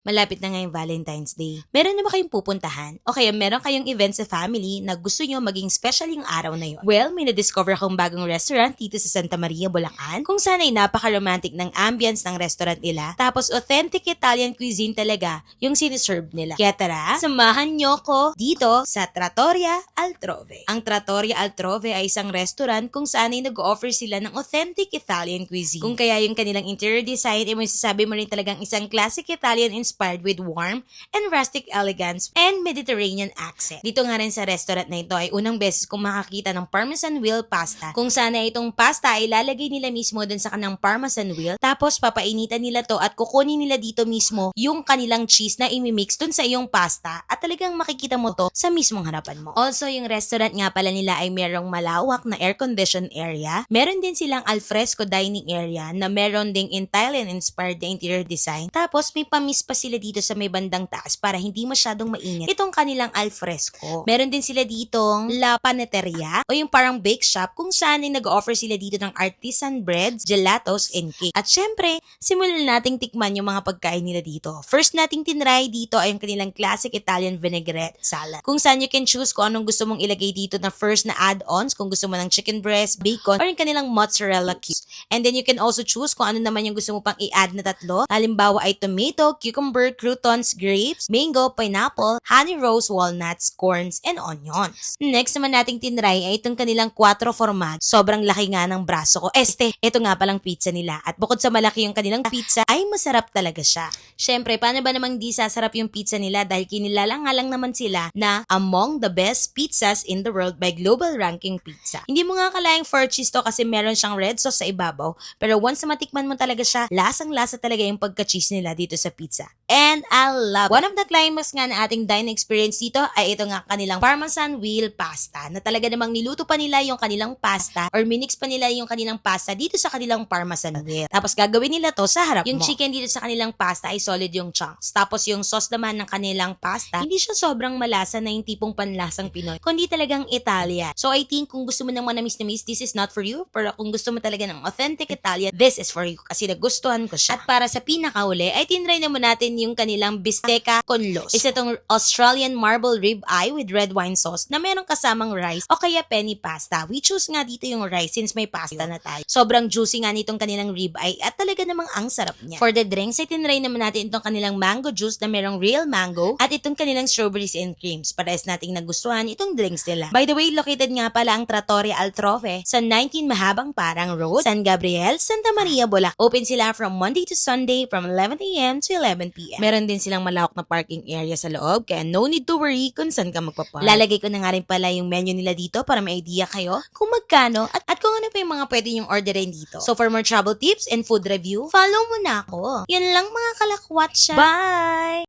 Malapit na ngayong Valentine's Day. Meron na ba kayong pupuntahan? O kaya meron kayong event sa family na gusto nyo maging special yung araw na yun? Well, may na-discover akong bagong restaurant dito sa Santa Maria, Bulacan, kung saan ay napaka-romantic ng ambience ng restaurant nila. Tapos authentic Italian cuisine talaga yung siniserve nila. Kaya tara, samahan nyo ko dito sa Trattoria Altrove. Ang Trattoria Altrove ay isang restaurant kung saan ay nag-offer sila ng authentic Italian cuisine. Kung kaya yung kanilang interior design, ay masasabi mo rin talagang isang classic Italian inspired with warm and rustic elegance and Mediterranean accent. Dito nga rin sa restaurant na ito ay unang beses kong makakita ng Parmesan wheel pasta. Kung sana itong pasta ay lalagay nila mismo dun sa kanang Parmesan wheel, tapos papainitan nila to at kukunin nila dito mismo yung kanilang cheese na imimix dun sa iyong pasta at talagang makikita mo to sa mismong harapan mo. Also, yung restaurant nga pala nila ay merong malawak na air-conditioned area. Meron din silang alfresco dining area na meron ding Italian inspired na interior design. Tapos may pamis pa sila dito sa may bandang taas para hindi masyadong mainit itong kanilang alfresco. Meron din sila ditong La Paneteria o yung parang bake shop kung saan ay nag-offer sila dito ng artisan breads, gelatos, and cake. At syempre, simulan nating tikman yung mga pagkain nila dito. First nating tinry dito ay yung kanilang classic Italian vinaigrette salad. Kung saan you can choose kung anong gusto mong ilagay dito na first na add-ons, kung gusto mo ng chicken breast, bacon, or yung kanilang mozzarella cubes. And then you can also choose kung ano naman yung gusto mo pang i-add na tatlo. Halimbawa ay tomato, cucumber, croutons, grapes, mango, pineapple, honey rose, walnuts, corns, and onions. Next naman nating tinry ay itong kanilang 4 format. Sobrang laki nga ng braso ko. Ito nga palang pizza nila. At bukod sa malaki yung kanilang pizza, ay masarap talaga siya. Syempre, paano ba namang di sasarap yung pizza nila dahil kinilalang-alang naman sila na among the best pizzas in the world by Global Ranking Pizza. Hindi mo nga kalayang 4 cheese to kasi meron siyang red sauce sa ibabaw. Pero once na matikman mo talaga siya, lasang-lasa talaga yung pagka-cheese nila dito sa pizza. And I love it. One of the climax nga na ating dining experience dito ay ito nga kanilang Parmesan wheel pasta na talaga namang niluto pa nila yung kanilang pasta or minix pa nila yung kanilang pasta dito sa kanilang Parmesan wheel. Tapos gagawin nila to sa harap mo. Yung chicken dito sa kanilang pasta ay solid yung chunks. Tapos yung sauce naman ng kanilang pasta, hindi siya sobrang malasa na yung tipong panlasang Pinoy, kundi talagang Italian. So I think kung gusto mo ng manamis-namis, this is not for you. Pero kung gusto mo talaga ng authentic Italian, this is for you kasi nagustuhan ko siya. At para sa pinakauli, ay tinry naman natin yung kanilang bistecca con los. Isa itong Australian marble rib eye with red wine sauce na merong kasamang rice o kaya penny pasta. We choose nga dito yung rice since may pasta na tayo. Sobrang juicy nga nitong kanilang rib eye at talaga namang ang sarap niya. For the drinks, ay tinry naman natin itong kanilang mango juice na merong real mango at itong kanilang strawberries and creams. Parehas nating nagustuhan itong drinks nila. By the way, located nga pala ang Trattoria Altrove sa 19 Mahabang Parang Road, San Gabriel, Santa Maria, Bulacan. Open sila from Monday to Sunday from 11 a.m. to 11 p.m. Meron din silang malawak na parking area sa loob kaya no need to worry kung saan ka magpapark. Lalagay ko na nga rin pala yung menu nila dito para may idea kayo kung magkano at kung ano pa yung mga pwede yung orderin dito. So for more travel tips and food review, follow mo na ako. Yan lang mga kalakwatsa. Bye!